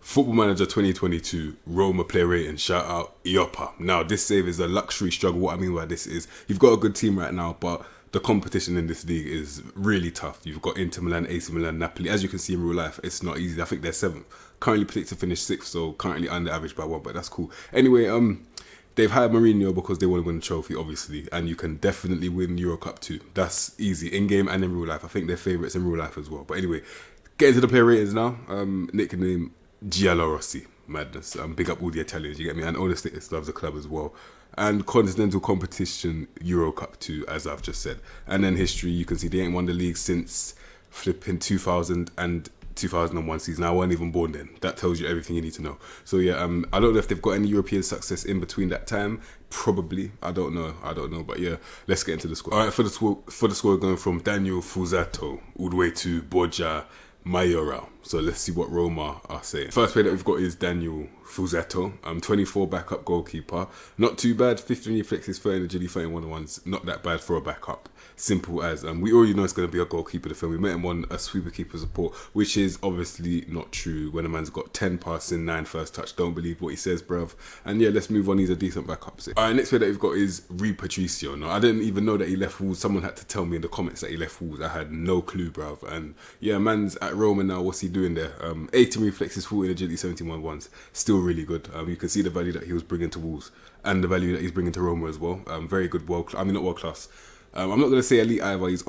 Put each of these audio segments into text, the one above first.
Football Manager 2022 Roma player rating, shout out Iopa. Now this save is a luxury struggle. What I mean by this is you've got a good team right now, but the competition in this league is really tough. You've got Inter Milan, AC Milan, Napoli. As you can see in real life, it's not easy. I think they're 7th. Currently predicted to finish 6th, so currently under average by 1, but that's cool. Anyway, they've hired Mourinho because they want to win the trophy, obviously, and you can definitely win Euro Cup too. That's easy, in-game and in real life. I think they're favourites in real life as well. But anyway, getting to the player ratings now. Nickname Giallo Rossi. Madness. Big up all the Italians, you get me? And all the status loves the club as well. And continental competition, Euro Cup 2, as I've just said. And then history, you can see they ain't won the league since flipping 2000 and 2001 season. I wasn't even born then. That tells you everything you need to know. So yeah, I don't know if they've got any European success in between that time. Probably. I don't know. But yeah, let's get into the squad. All right, for the squad going from Daniel Fusato all the way to Borja Mayoral. So let's see what Roma are saying. First player that we've got is Daniel Fusato. 24 backup goalkeeper. Not too bad. 15 reflexes, 30 agility, 31 ones. Not that bad for a backup. Simple as. We already know it's going to be a goalkeeper to film. We met him on a sweeper keeper support, which is obviously not true. When a man's got 10 passing, 9 first touch, don't believe what he says, bruv. And yeah, let's move on. He's a decent backup. Alright, next player that we've got is Rui Patricio. No, I didn't even know that he left Wolves. Someone had to tell me in the comments that he left Wolves. I had no clue, bruv. And yeah, man's at Roma now. What's he doing there? 18 reflexes, 14 agility, 71 ones. Still really good. You can see the value that he was bringing to Wolves and the value that he's bringing to Roma as well. Very good, not world class. I'm not going to say elite either. He's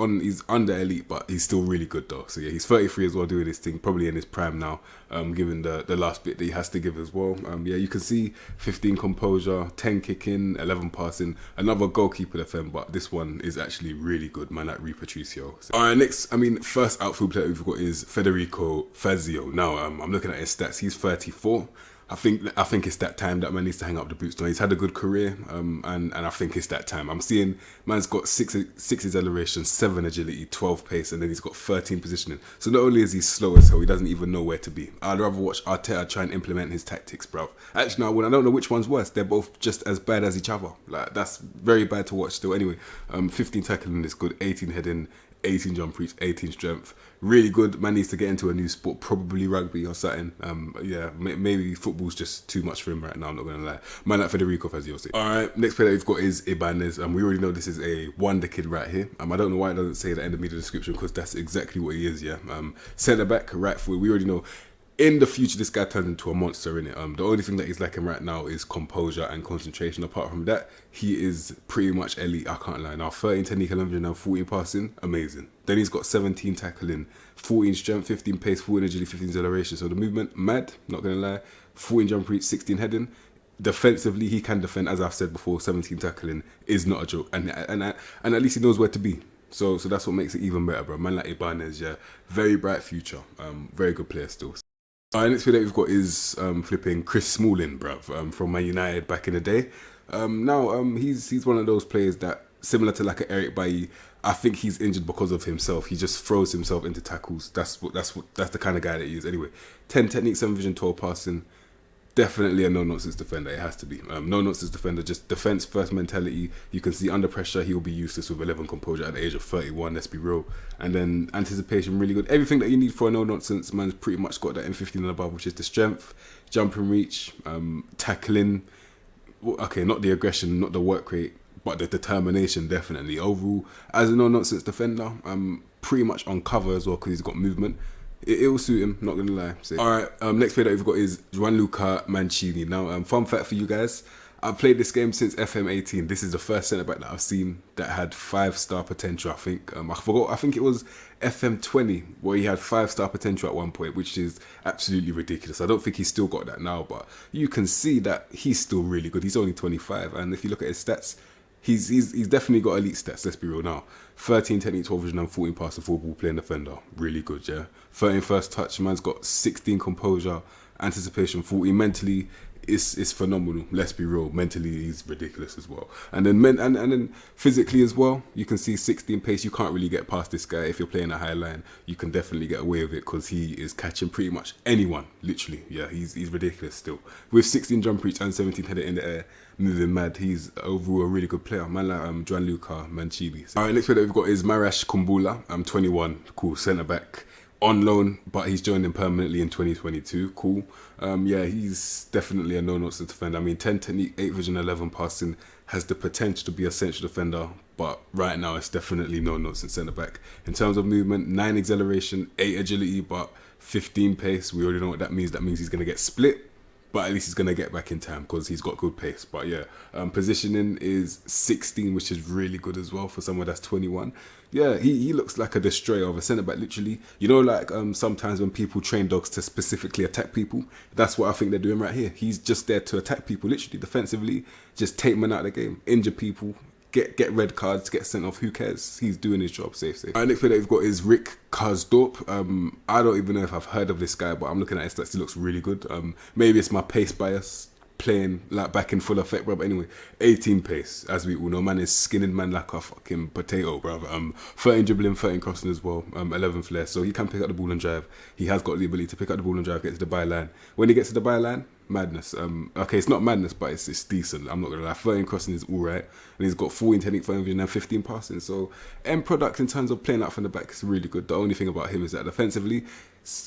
under elite, but he's still really good though. So yeah, he's 33 as well, doing his thing, probably in his prime now, given the last bit that he has to give as well. Yeah, you can see 15 composure, 10 kicking, 11 passing, another goalkeeper defend, but this one is actually really good, man, like Rui Patricio. So, all right, first outfield player we've got is Federico Fazio. Now, I'm looking at his stats. He's 34. I think it's that time that man needs to hang up the boots. Now, he's had a good career, and I think it's that time. I'm seeing man's got 6 acceleration, 7 agility, 12 pace, and then he's got 13 positioning. So not only is he slow as hell, he doesn't even know where to be. I'd rather watch Arteta try and implement his tactics, bro. Actually, no, I don't know which one's worse. They're both just as bad as each other. Like, that's very bad to watch still. Anyway, 15 tackling is good, 18 heading, 18 jump reach, 18 strength. Really good. Man needs to get into a new sport, probably rugby or something. Yeah, maybe football's just too much for him right now, I'm not going to lie. Man like Federico Fazio. Alright, next player that we've got is Ibanez. We already know this is a wonder kid right here. I don't know why it doesn't say at the end of the description, because that's exactly what he is, yeah. Centre back, right foot, we already know. In the future, this guy turns into a monster, innit? The only thing that he's lacking right now is composure and concentration. Apart from that, he is pretty much elite, I can't lie. Now, 13 technique, 11 and 14 passing, amazing. Then he's got 17 tackling, 14 strength, 15 pace, 14 agility, 15 acceleration. So the movement, mad, not going to lie. 14 jump reach, 16 heading. Defensively, he can defend, as I've said before, 17 tackling is not a joke. And at least he knows where to be. So that's what makes it even better, bro. Man like Ibanez, yeah, very bright future. Very good player still. Next player that we've got is flipping Chris Smalling, bruv, from Man United back in the day. He's one of those players that, similar to like an Eric Bailly, I think he's injured because of himself. He just throws himself into tackles. That's the kind of guy that he is. Anyway, 10 technique, 7 vision, 12 passing. Definitely a no-nonsense defender. It has to be. No-nonsense defender, just defense-first mentality. You can see under pressure, he'll be useless with 11 composure at the age of 31, let's be real. And then anticipation, really good. Everything that you need for a no-nonsense, man's pretty much got that in 15 and above, which is the strength, jump and reach, tackling. Okay, not the aggression, not the work rate, but the determination, definitely. Overall, as a no-nonsense defender, pretty much on cover as well, because he's got movement. It will suit him, not gonna lie. Alright, next player that we've got is Gianluca Mancini. Now, fun fact for you guys, I've played this game since FM18. This is the first centre back that I've seen that had 5-star potential, I think. I think it was FM20 where he had 5-star potential at one point, which is absolutely ridiculous. I don't think he's still got that now, but you can see that he's still really good. He's only 25, and if you look at his stats, He's definitely got elite stats, let's be real now. 13 technique, 12 vision and 14 pass and 4 ball playing defender. Really good, yeah. 13 first touch, man's got 16 composure, anticipation, 14 mentally. It's phenomenal, let's be real. Mentally, he's ridiculous as well. And then physically as well, you can see 16 pace. You can't really get past this guy. If you're playing a high line, you can definitely get away with it because he is catching pretty much anyone, literally. Yeah, he's ridiculous still. With 16 jump reach and 17 header in the air, moving mad, he's overall a really good player. Man like Gianluca Mancini. Alright, next player that we've got is Marash Kumbula. 21, cool, centre back. on loan, but he's joining permanently in 2022. Cool. Yeah, he's definitely a no-nonsense defender. I mean, 10 technique, 8 vision, 11 passing has the potential to be a central defender, but right now it's definitely no-nonsense centre-back. In terms of movement, 9 acceleration, 8 agility, but 15 pace. We already know what that means. That means he's going to get split, but at least he's going to get back in time because he's got good pace. But yeah, positioning is 16, which is really good as well for someone that's 21. Yeah, he looks like a destroyer of a centre-back, literally. You know, like sometimes when people train dogs to specifically attack people, that's what I think they're doing right here. He's just there to attack people, literally, defensively, just take men out of the game, injure people, get red cards, get sent off. Who cares? He's doing his job. Safe. Our next player that we've got is Rick Karsdorp. I don't even know if I've heard of this guy, but I'm looking at his stats. He looks really good. Maybe it's my pace bias playing like back in full effect, bro. But anyway, 18 pace, as we all know. Man is skinning man like a fucking potato, bro. 13 dribbling, 13 crossing as well. 11 flair, so he can pick up the ball and drive. He has got the ability to pick up the ball and drive, get to the byline. When he gets to the byline, madness. Okay, it's not madness, but it's decent. I'm not gonna lie. 13 crossing is alright, and he's got 14 technique, 13 vision, and 15 passing. So end product in terms of playing out from the back is really good. The only thing about him is that defensively,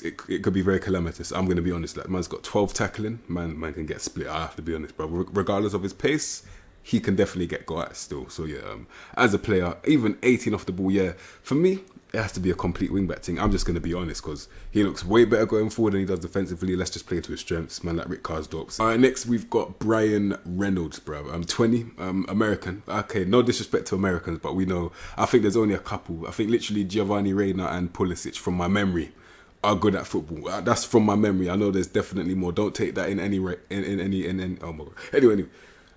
it could be very calamitous. I'm gonna be honest. Like, man's got 12 tackling. Man can get split. I have to be honest, bro. Regardless of his pace, he can definitely get go at still. So yeah, as a player, even 18 off the ball, yeah, for me, it has to be a complete wing-back thing. I'm just going to be honest because he looks way better going forward than he does defensively. Let's just play to his strengths, man, like Rick Karsdorp. All right, next we've got Brian Reynolds, bro. 20, American. Okay, no disrespect to Americans, but we know, I think there's only a couple. I think literally Giovanni Reina and Pulisic, from my memory, are good at football. That's from my memory. I know there's definitely more. Don't take that in any oh my God. Anyway.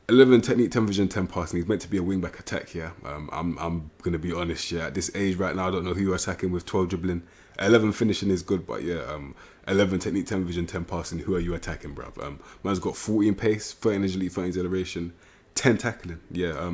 11 technique, 10 vision, 10 passing. He's meant to be a wing-back attack here. I'm going to be honest, yeah. At this age right now, I don't know who you're attacking with 12 dribbling. 11 finishing is good, but yeah, 11 technique, 10 vision, 10 passing. Who are you attacking, bruv? Man's got 14 pace, 13 agility, 13 acceleration, 10 tackling. Yeah,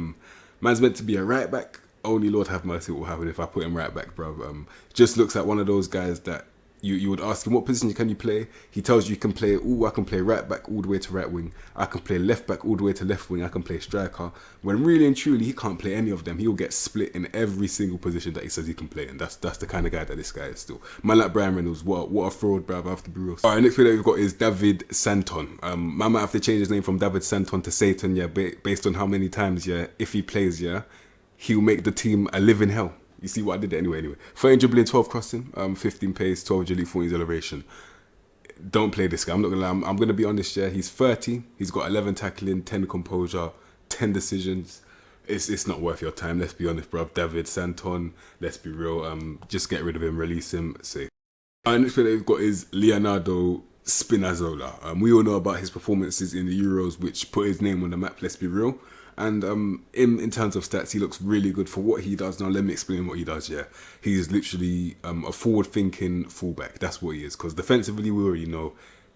man's meant to be a right-back. Only Lord have mercy what will happen if I put him right back, bruv. Just looks like one of those guys that you would ask him, what position can you play? He tells you can play, I can play right back all the way to right wing. I can play left back all the way to left wing. I can play striker. When really and truly, he can't play any of them. He'll get split in every single position that he says he can play. And that's the kind of guy that this guy is still. Man like Brian Reynolds, what a fraud, bruv. I have to be real. All right, next player that we've got is David Santon. Man might have to change his name from David Santon to Satan, yeah, based on how many times, yeah, if he plays, yeah, he'll make the team a living hell. You see what I did there anyway. 13 dribbling, 12 crossing, 15 pace, 12 agility, 14 acceleration. Don't play this guy. I'm not going to lie. I'm going to be honest, yeah. He's 30. He's got 11 tackling, 10 composure, 10 decisions. It's not worth your time. Let's be honest, bro. David Santon, let's be real. Just get rid of him, release him, say. Next player that we've got is Leonardo Spinazzola. We all know about his performances in the Euros, which put his name on the map, let's be real. And in terms of stats, he looks really good for what he does. Now, let me explain what he does, yeah. He's literally a forward-thinking fullback. That's what he is. Because defensively, we already know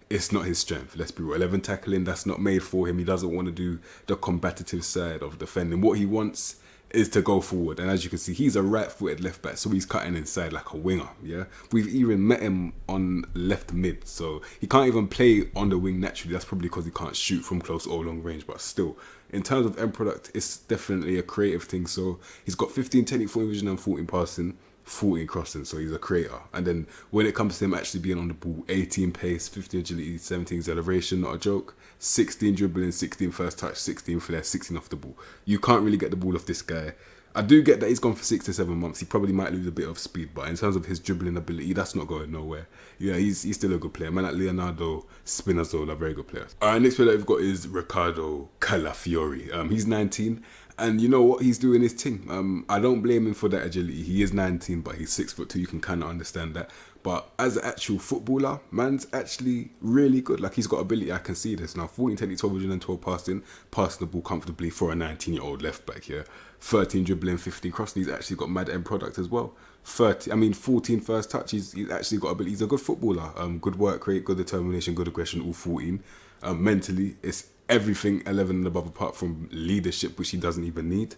it's not his strength. Let's be real. 11 tackling, that's not made for him. He doesn't want to do the combative side of defending. What he wants is to go forward. And as you can see, he's a right-footed left-back, so he's cutting inside like a winger, yeah? We've even met him on left mid, so he can't even play on the wing naturally. That's probably because he can't shoot from close or long range, but still. In terms of end product, it's definitely a creative thing. So he's got 15 technique, 14 vision, and 14 passing, 14 crossing. So he's a creator. And then when it comes to him actually being on the ball, 18 pace, 15 agility, 17 acceleration, not a joke. 16 dribbling, 16 first touch, 16 flair, 16 off the ball. You can't really get the ball off this guy. I do get that he's gone for 6 to 7 months. He probably might lose a bit of speed, but in terms of his dribbling ability, that's not going nowhere. Yeah, he's still a good player. Man like Leonardo Spinazzola, very good player. All right, next player that we've got is Riccardo Calafiori. He's 19, and you know what? He's doing his thing. I don't blame him for that agility. He is 19, but he's 6'2". You can kind of understand that. But as an actual footballer, man's actually really good. Like, he's got ability. I can see this now. 14 technique, 12 vision, and 12 passing the ball comfortably for a 19-year-old left back here. 13 dribbling, 15 crossing. He's actually got mad end product as well. 14 first touch. He's actually got ability. He's a good footballer. Good work rate, good determination, good aggression. All 14. Mentally, it's everything 11 and above, apart from leadership, which he doesn't even need.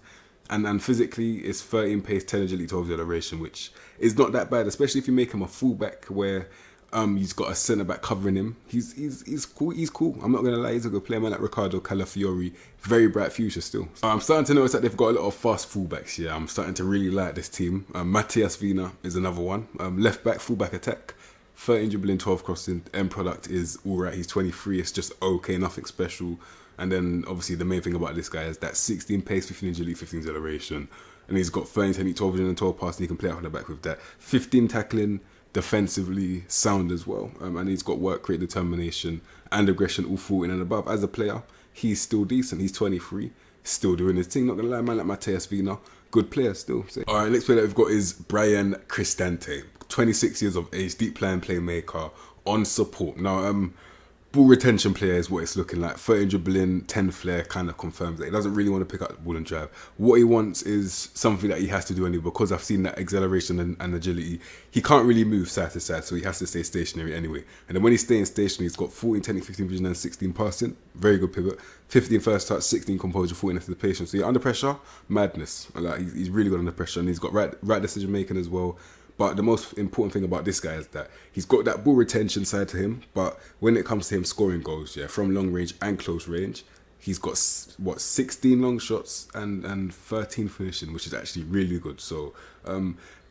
And physically, it's 13 pace, 10 agility, 12 acceleration, which is not that bad, especially if you make him a fullback where He's got a centre back covering him. He's cool. He's cool. I'm not gonna lie. He's a good player, man. Like Ricardo Calafiori, very bright future still. I'm starting to notice that they've got a lot of fast fullbacks. Yeah, I'm starting to really like this team. Matias Vina is another one. Left back, fullback attack. 13 dribbling, 12 crossing. End product is alright. He's 23. It's just okay, nothing special. And then obviously the main thing about this guy is that 16 pace, 15 agility, 15 acceleration. And he's got 13 technique, 12 vision and 12 passing. He can play out on the back with that. 15 tackling, defensively sound as well. And he's got work rate, determination and aggression all 14 and above. As a player, he's still decent. He's 23. Still doing his thing. Not going to lie, man, like Matias Vina. Good player still. So. All right, next player that we've got is Brian Cristante. 26 years of age, deep playing playmaker on support. Now, ball retention player is what it's looking like. 13 dribbling, 10 flair kind of confirms that he doesn't really want to pick up the ball and drive. What he wants is something that he has to do anyway, because I've seen that acceleration and agility. He can't really move side to side, so he has to stay stationary anyway. And then when he's staying stationary, he's got 14 technique, 15 vision and 16 passing. Very good pivot. 15 first touch, 16 composure, 14 anticipation. So you're under pressure, madness. Like he's really good under pressure, and he's got right decision making as well. But the most important thing about this guy is that he's got that ball retention side to him. But when it comes to him scoring goals, yeah, from long range and close range, he's got 16 long shots and 13 finishing, which is actually really good. So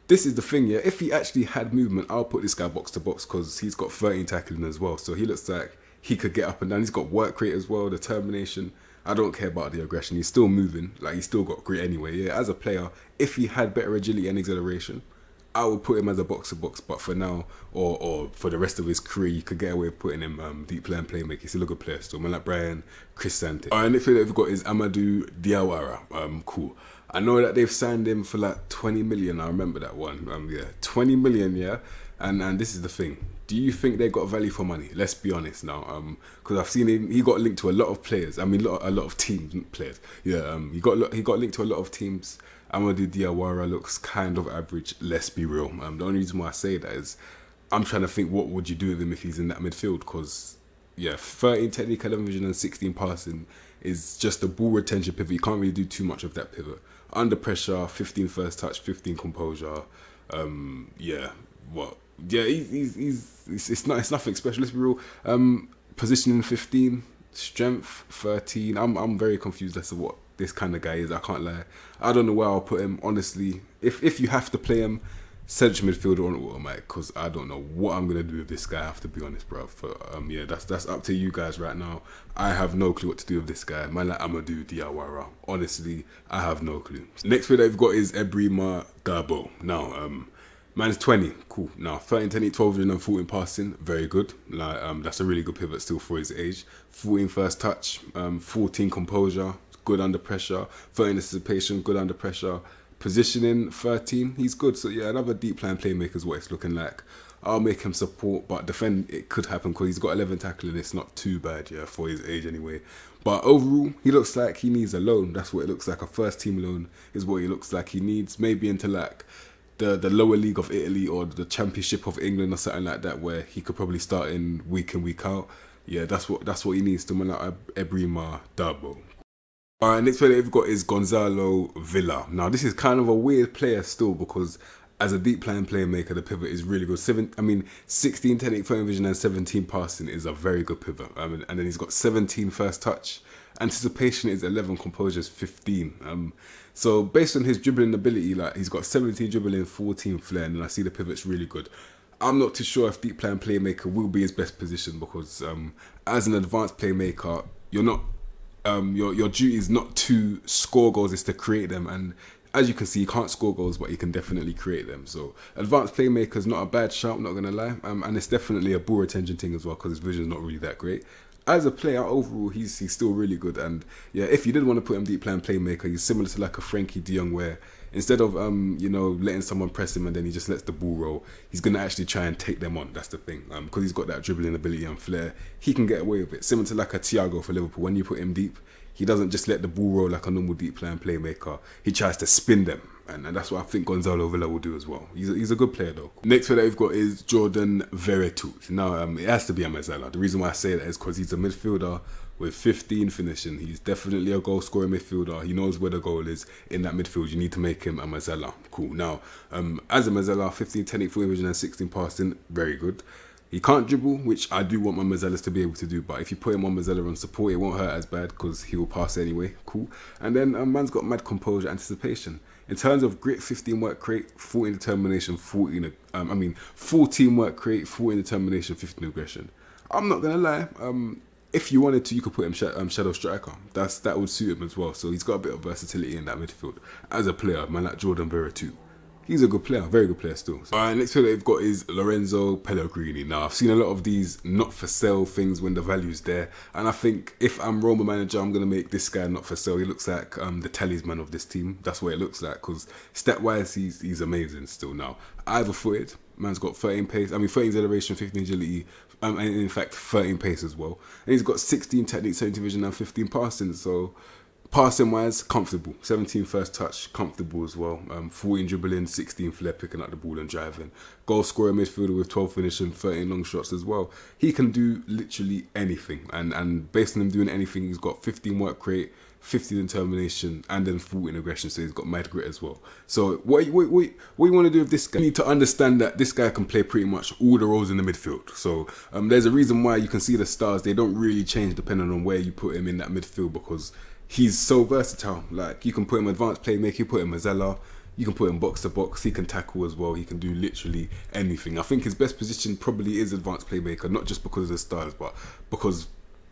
this is the thing, yeah. If he actually had movement, I'll put this guy box to box because he's got 13 tackling as well. So he looks like he could get up and down. He's got work rate as well, determination. I don't care about the aggression. He's still moving. Like he's still got grit anyway. Yeah, as a player, if he had better agility and acceleration, I would put him as a box-to-box, but for now, or for the rest of his career, you could get away with putting him deep playing playmaker. He's still a good player still. Man like Brian Cristante. Alright, and the player that we've got is Amadou Diawara. Cool. I know that they've signed him for like 20 million. I remember that one. 20 million, yeah. And this is the thing. Do you think they got value for money? Let's be honest now. Because I've seen him. He got linked to a lot of players. I mean, a lot of teams, players. Yeah. He got linked to a lot of teams. Amadou Diawara looks kind of average, let's be real. The only reason why I say that is I'm trying to think what would you do with him if he's in that midfield, because, yeah, 13 technique, 11 vision and 16 passing is just a ball retention pivot. You can't really do too much of that pivot. Under pressure, 15 first touch, 15 composure. It's nothing special, let's be real. Positioning 15, strength 13. I'm very confused as to what this kind of guy is. I can't lie. I don't know where I'll put him, honestly. If you have to play him, central midfielder on automatic, because I don't know what I'm gonna do with this guy. I have to be honest, bro. That's up to you guys right now. I have no clue what to do with this guy. Man like Amadou Diawara. Honestly, I have no clue. Next player that we've got is Ebrima Dabo. Now, man's 20, cool. Now, 13, 10, 12 vision and 14 passing, very good. Like, that's a really good pivot still for his age. 14 first touch, 14 composure, good under pressure. 13 anticipation, good under pressure. Positioning 13, he's good. So yeah, another deep playing playmaker is what it's looking like. I'll make him support, but defend, it could happen because he's got 11 tackling. It's not too bad, yeah, for his age anyway. But overall, he looks like he needs a loan. That's what it looks like. A first team loan is what he looks like. He needs maybe into like the lower league of Italy or the Championship of England or something like that, where he could probably start in week out. Yeah, that's what he needs to man like Ebrima Dabo. Alright, next player that we've got is Gonzalo Villa. Now, this is kind of a weird player still because as a deep playing playmaker, the pivot is really good. 16 technique, 13 vision and 17 passing is a very good pivot. And then he's got 17 first touch. Anticipation is 11, composure is 15. So based on his dribbling ability, like he's got 17 dribbling, 14 flair, and I see the pivot's really good. I'm not too sure if deep playing playmaker will be his best position because as an advanced playmaker, you're not your duty is not to score goals, it's to create them. And as you can see, you can't score goals, but you can definitely create them. So advanced playmaker is not a bad shout, I'm not gonna lie. And it's definitely a ball retention thing as well because his vision is not really that great. As a player overall, he's still really good. And yeah, if you did want to put him deep playing playmaker, he's similar to like a Frankie de Jong, where instead of letting someone press him and then he just lets the ball roll, he's gonna actually try and take them on. That's the thing, because he's got that dribbling ability and flair. He can get away with it, similar to like a Thiago for Liverpool. When you put him deep, he doesn't just let the ball roll like a normal deep playing playmaker. He tries to spin them, and that's what I think Gonzalo Villa will do as well. He's a good player though. Next player that we've got is Jordan Veretout. Now, it has to be a Mezzala. The reason why I say that is because he's a midfielder with 15 finishing. He's definitely a goal scoring midfielder. He knows where the goal is in that midfield. You need to make him a Mezzala. Cool. Now, as a Mezzala, 15 technique, 14 vision and 16 passing, very good. He can't dribble, which I do want my Mazellas to be able to do, but if you put him on Mazzella on support, it won't hurt as bad because he will pass anyway. Cool. And then man's got mad composure, anticipation. In terms of grit, 15 work rate, 14 determination, 14 work rate, 14 determination, 15 aggression. I'm not gonna lie. If you wanted to, you could put him shadow striker. That would suit him as well. So he's got a bit of versatility in that midfield as a player. Man like Jordan Vera too. He's a good player, very good player still. So, next player that we've got is Lorenzo Pellegrini. Now, I've seen a lot of these not for sale things when the value's there. And I think if I'm Roma manager, I'm going to make this guy not for sale. He looks like the talisman of this team. That's what it looks like. Because step-wise, he's amazing still now. Either footed. Man's got 13 pace. 13 acceleration, 15 agility. And in fact, 13 pace as well. And he's got 16 technique, 17 vision, and 15 passing. So passing wise, comfortable. 17 first touch, comfortable as well. 14 dribbling, 16 flair, picking up the ball and driving. Goal scorer midfielder with 12 finishing, 13 long shots as well. He can do literally anything. And based on him doing anything, he's got 15 work rate, 15 determination, and then 14 aggression. So he's got mad grit as well. So what you want to do with this guy? You need to understand that this guy can play pretty much all the roles in the midfield. So there's a reason why you can see the stars. They don't really change depending on where you put him in that midfield because he's so versatile. Like, you can put him advanced playmaker, you put him Mazzella, you can put him box to box, he can tackle as well, he can do literally anything. I think his best position probably is advanced playmaker, not just because of the stars, but because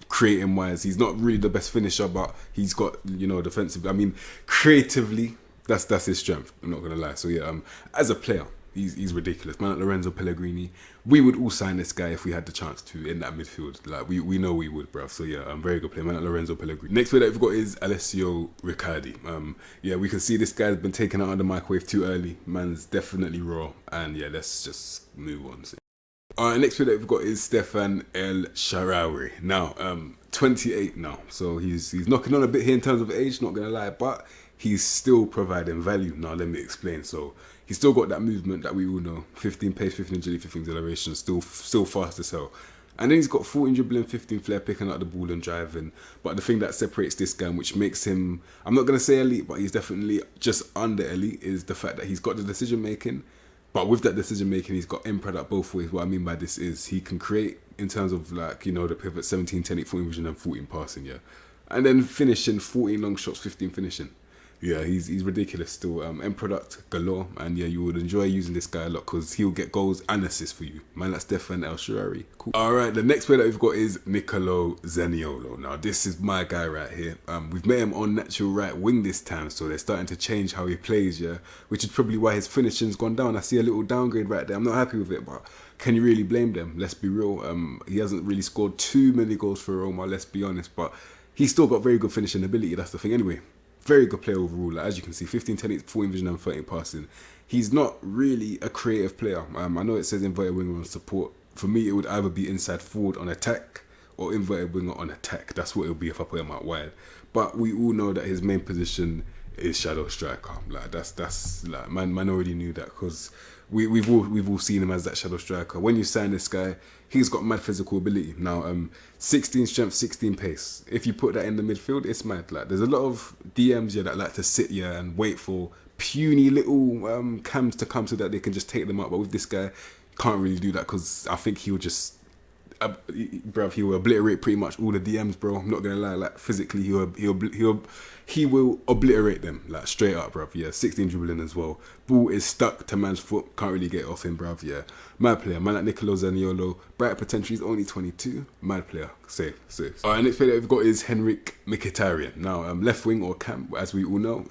creating wise, he's not really the best finisher, but he's got, defensive. Creatively, that's his strength. I'm not gonna lie. So yeah, as a player, he's ridiculous. Man, like Lorenzo Pellegrini, we would all sign this guy if we had the chance to in that midfield. Like we know we would, bruv. So yeah, very good player. Man, like Lorenzo Pellegrini. Next player that we've got is Alessio Riccardi. We can see this guy's been taken out of the microwave too early. Man's definitely raw. And yeah, let's just move on. Alright, next player that we've got is Stefan El Shaarawy. Now, 28 now. So he's knocking on a bit here in terms of age, not gonna lie, but he's still providing value. Now let me explain. So he's still got that movement that we all know. 15 pace, 15 agility, 15 acceleration, still fast as hell. And then he's got 14 dribbling, 15 flair, picking up the ball and driving. But the thing that separates this guy, which makes him, I'm not going to say elite, but he's definitely just under elite, is the fact that he's got the decision making. But with that decision making, he's got end product both ways. What I mean by this is he can create in terms of the pivot, 17, 10, 14 vision and 14 passing, yeah. And then finishing, 14 long shots, 15 finishing. Yeah, he's ridiculous still. End product galore, and yeah, you would enjoy using this guy a lot because he'll get goals and assists for you. Man, that's Stefan El Shaarawy. Cool. All right, the next player that we've got is Nicolo Zaniolo. Now, this is my guy right here. We've met him on natural right wing this time, so they're starting to change how he plays, yeah, which is probably why his finishing's gone down. I see a little downgrade right there. I'm not happy with it, but can you really blame them? Let's be real. He hasn't really scored too many goals for Roma, let's be honest, but he's still got very good finishing ability. That's the thing. Anyway, very good player overall. Like, as you can see, 15 10 14 vision and 13 passing. He's not really a creative player. I know it says inverted winger on support. For me, it would either be inside forward on attack or inverted winger on attack. That's what it would be if I put him out wide. But we all know that his main position is shadow striker. Like that's like man already knew that because we've all seen him as that shadow striker. When you sign this guy, he's got mad physical ability. Now, 16 strength, 16 pace. If you put that in the midfield, it's mad. Like, there's a lot of DMs here that like to sit here and wait for puny little cams to come so that they can just take them out. But with this guy, can't really do that because I think he'll just, he will obliterate pretty much all the DMs, bro. I'm not gonna lie. Like, physically, he will obliterate them, like, straight up, bruv. Yeah, 16 dribbling as well. Ball is stuck to man's foot, can't really get it off him, bruv. Yeah, mad player. Man like Nicolo Zaniolo, bright potential. He's only 22. Mad player. Safe. All right, next player that we've got is Henrik Mkhitaryan. Now, left wing or cam, as we all know.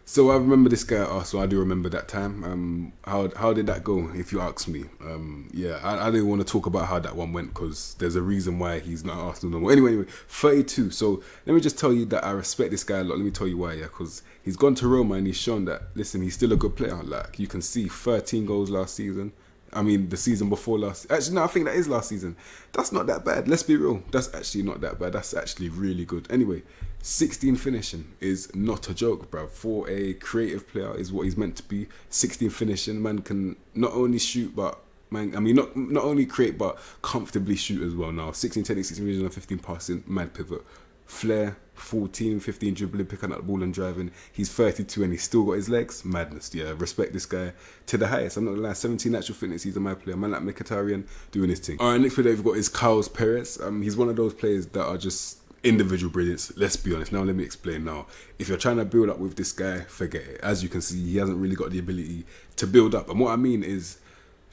So I remember this guy at Arsenal. I do remember that time. How did that go, if you ask me? I didn't want to talk about how that one went because there's a reason why he's not at Arsenal no more. Anyway, 32. So let me just tell you that I respect this guy a lot. Let me tell you why, yeah, because he's gone to Roma and he's shown that, listen, he's still a good player. Like, you can see 13 goals last season. I mean, the season before last. Actually, no, I think that is last season. That's not that bad. Let's be real. That's actually not that bad. That's actually really good. Anyway, 16 finishing is not a joke, bruv. For a creative player, is what he's meant to be. 16 finishing, man can not only shoot, but not only create, but comfortably shoot as well. Now, 16 technique, 16 vision, and 15 passing, mad pivot. flair, 14, 15 dribbling, picking up the ball and driving. He's 32 and he's still got his legs. Madness. Yeah, respect this guy to the highest. I'm not gonna lie, 17 natural fitness. He's a mad player. Man like Mkhitaryan doing his thing. All right, next player we've got is Carlos Perez. He's one of those players that are just individual brilliance. Let's be honest. Now let me explain. Now, if you're trying to build up with this guy, forget it. As you can see, he hasn't really got the ability to build up. And what I mean is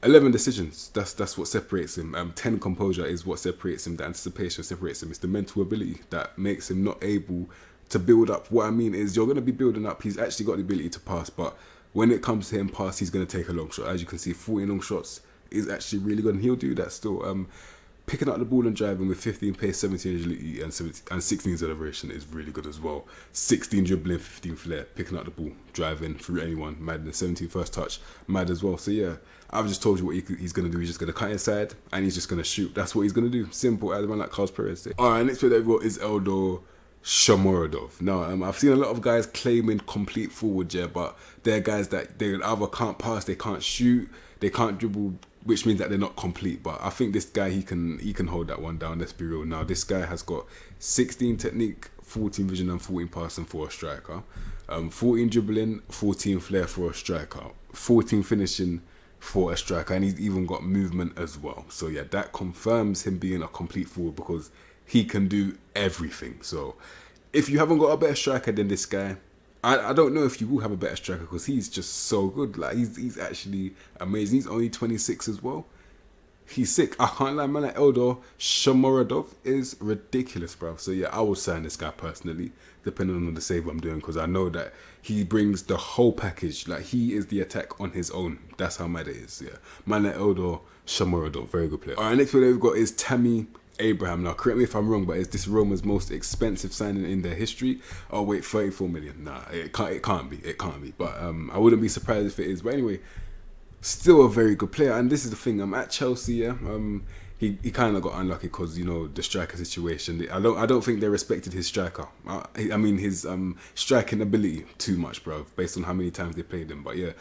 11 decisions, that's what separates him. 10 composure is what separates him. The anticipation separates him. It's the mental ability that makes him not able to build up. What I mean is you're going to be building up. He's actually got the ability to pass, but when it comes to him pass, he's going to take a long shot. As you can see, 14 long shots is actually really good, and he'll do that still. Picking up the ball and driving with 15 pace, 17 agility, and 16 acceleration is really good as well. 16 dribbling, 15 flair, picking up the ball, driving through anyone, mad. And 17 first touch, mad as well. So yeah, I've just told you what he's going to do. He's just going to cut inside and he's just going to shoot. That's what he's going to do. Simple as man like Carlos Perez said. All right, next player that we've got is Eldor Shomurodov. Now, I've seen a lot of guys claiming complete forward, yeah, but they're guys that they either can't pass, they can't shoot, they can't dribble, which means that they're not complete. But I think this guy, he can hold that one down. Let's be real. Now, this guy has got 16 technique, 14 vision, and 14 passing for a striker. 14 dribbling, 14 flair for a striker. 14 finishing for a striker, and he's even got movement as well. So yeah, that confirms him being a complete forward because he can do everything. So if you haven't got a better striker than this guy, I don't know if you will have a better striker because he's just so good. Like he's actually amazing. He's only 26 as well. He's sick. I can't lie, man. Like Eldor Shomurodov is ridiculous, bro. So yeah, I will sign this guy personally, depending on the save I'm doing, because I know that he brings the whole package. Like he is the attack on his own. That's how mad it is. Yeah, man. Like Eldor Shomurodov, very good player. All right, next player we've got is Tammy Abraham. Now, correct me if I'm wrong, but is this Roma's most expensive signing in their history? Oh wait, 34 million. Nah, it can't be. But I wouldn't be surprised if it is. But anyway, still a very good player. And this is the thing. I'm at Chelsea. Yeah. He kind of got unlucky because the striker situation. I don't think they respected his striker. I mean his striking ability too much, bro. Based on how many times they played him. But yeah,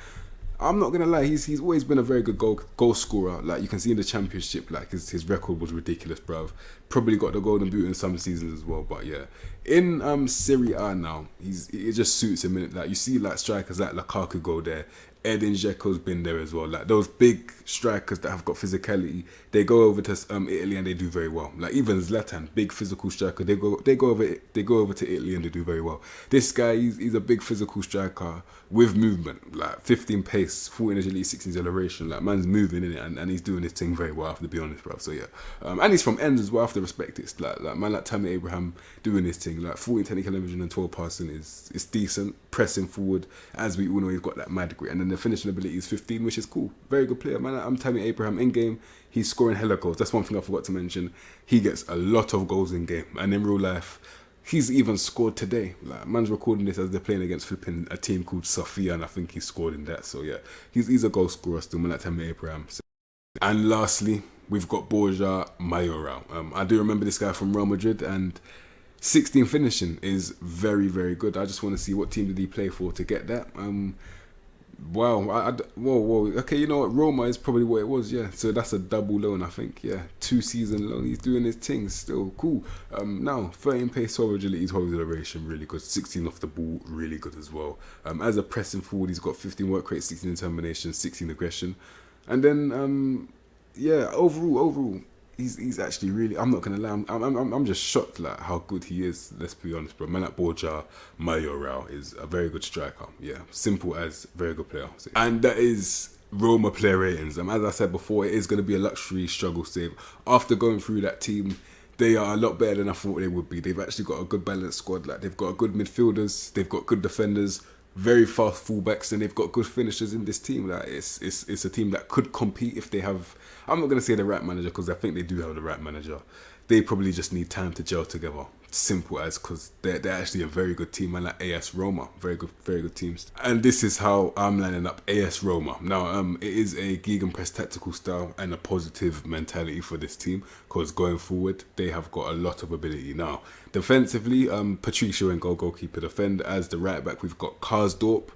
I'm not gonna lie, he's always been a very good goal scorer. Like you can see in the championship, like his record was ridiculous, bruv. Probably got the golden boot in some seasons as well. But yeah, in Serie A now, it just suits him. Like you see, like strikers like Lukaku go there. Edin Dzeko's been there as well. Like those big strikers that have got physicality, they go over to Italy and they do very well. Like even Zlatan, big physical striker, they go over to Italy and they do very well. This guy, he's a big physical striker with movement, like 15 pace, 14 agility, 16 acceleration. Like man's moving in it and he's doing his thing very well. I have to be honest, bro. So yeah, and he's from ends as well. I have to respect it. Like man like Tammy Abraham doing his thing. Like 14 technical vision and 12 passing is decent. Pressing forward, as we all know, he's got that mad grit, and then the finishing ability is 15, which is cool. Very good player, man. I'm Tammy Abraham in game. He's scoring hella goals. That's one thing I forgot to mention. He gets a lot of goals in game, and in real life, he's even scored today. Like man's recording this as they're playing against flipping a team called Sofia, and I think he scored in that. So yeah, he's a goal scorer still, man. Like Tammy Abraham. And lastly, we've got Borja Mayoral. I do remember this guy from Real Madrid, and 16 finishing is very, very good. I just want to see what team did he play for to get that. Wow. Whoa. Okay, you know what? Roma is probably what it was, yeah. So that's a double loan, I think. Yeah, 2-season loan. He's doing his thing still. Cool. Now, 13 pace, 12 agility, 12 acceleration, really good. 16 off the ball, really good as well. As a pressing forward, he's got 15 work rate, 16 determination, 16 aggression. And then, yeah, overall, he's actually really. I'm not gonna lie. I'm just shocked like how good he is. Let's be honest, bro. Man like Borja Mayoral is a very good striker. Yeah, simple as very good player. And that is Roma player ratings. As I said before, it is gonna be a luxury struggle save. After going through that team, they are a lot better than I thought they would be. They've actually got a good balanced squad. Like they've got good midfielders. They've got good defenders. Very fast fullbacks, and they've got good finishers in this team. Like it's a team that could compete if they have. I'm not gonna say the right manager because I think they do have the right manager. They probably just need time to gel together. Simple as, because they're actually a very good team, and like AS Roma, very good teams. And this is how I'm lining up AS Roma. Now, it is a gegenpress tactical style and a positive mentality for this team, because going forward they have got a lot of ability. Now, defensively, Patricio and goalkeeper defend. As the right back, we've got Karsdorp.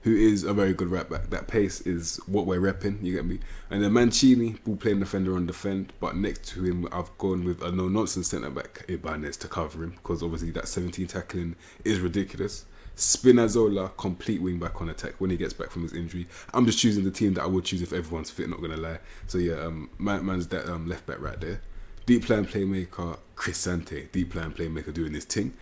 who is a very good right back. That pace is what we're repping, you get me? And then Mancini, ball playing defender on defend, but next to him, I've gone with a no-nonsense centre-back, Ibanez, to cover him, because obviously that 17 tackling is ridiculous. Spinazzola, complete wing-back on attack when he gets back from his injury. I'm just choosing the team that I would choose if everyone's fit, not going to lie. So yeah, man's that left-back right there. Deep line playmaker, Cristante, deep line playmaker doing his thing.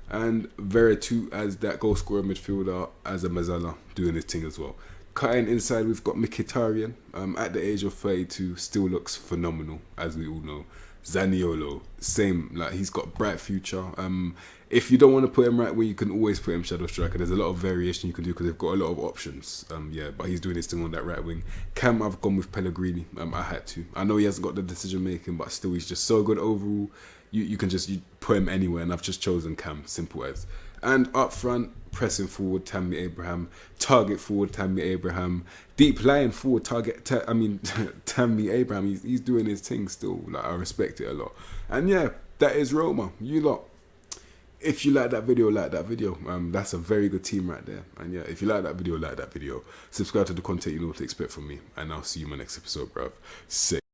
And Veretout as that goal scorer midfielder, as a Mazzala doing his thing as well. Cutting inside, we've got Mkhitaryan, at the age of 32, still looks phenomenal, as we all know. Zaniolo, same, like he's got bright future. If you don't want to put him right where, you can always put him shadow striker. There's a lot of variation you can do because they've got a lot of options. But he's doing his thing on that right wing. Cam, I've gone with Pellegrini. I had to. I know he hasn't got the decision making, but still he's just so good overall. You can just put him anywhere, and I've just chosen Cam, simple as. And up front, pressing forward, Tammy Abraham. Target forward, Tammy Abraham. Deep lying forward, Tammy Abraham. He's doing his thing still. Like, I respect it a lot. And yeah, that is Roma. You lot, if you like that video, like that video. That's a very good team right there. And yeah, if you like that video, like that video. Subscribe to the content you know what to expect from me. And I'll see you in my next episode, bruv. Sick.